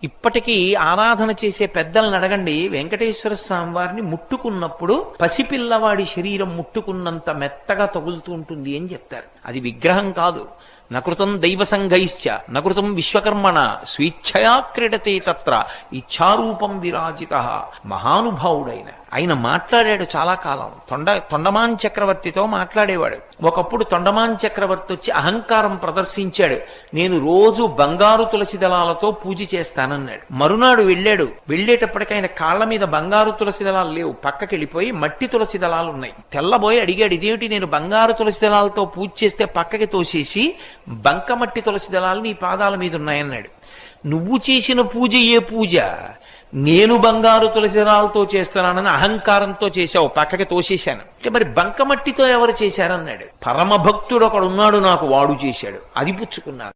ఇప్పటికీ ఆరాధన చేసే పెద్దలను అడగండి, వెంకటేశ్వర స్వామి వారిని ముట్టుకున్నప్పుడు పసిపిల్లవాడి శరీరం ముట్టుకున్నంత మెత్తగా తగులుతూ ఉంటుంది అని చెప్తారు. అది విగ్రహం కాదు. నకృతం దైవ సంఘైశ్చ నకృతం విశ్వకర్మణ స్వేచ్ఛయా క్రీడతే తత్ర ఇచ్ఛారూపం విరాజిత. మహానుభావుడైన ఆయన మాట్లాడాడు చాలా కాలం. తొండమాన్ చక్రవర్తితో మాట్లాడేవాడు. ఒకప్పుడు తొండమాన్ చక్రవర్తి వచ్చి అహంకారం ప్రదర్శించాడు. నేను రోజు బంగారు తులసి దళాలతో పూజ చేస్తానన్నాడు. మరునాడు వెళ్ళాడు. వెళ్ళేటప్పటికి ఆయన కాళ్ల మీద బంగారు తులసి దళాలు లేవు, పక్కకి వెళ్ళిపోయి మట్టి తులసి దళాలు ఉన్నాయి. తెల్లబోయి అడిగాడు, ఇదేమిటి నేను బంగారు తులసి దళాలతో పూజ చేస్తే పక్కకి తోసేసి బంకమట్టి తులసి దళాలు నీ పాదాల మీద ఉన్నాయన్నాడు. నువ్వు చేసిన పూజ ఏ పూజ? నేను బంగారు తులసిరాలతో చేస్తున్నానని అహంకారంతో చేశావు, పక్కకి తోసేశాను. మరి బంకమట్టితో ఎవరు చేశారన్నాడు. పరమభక్తుడు ఒకడున్నాడు నాకు, వాడు చేశాడు, అది పుచ్చుకున్నాను.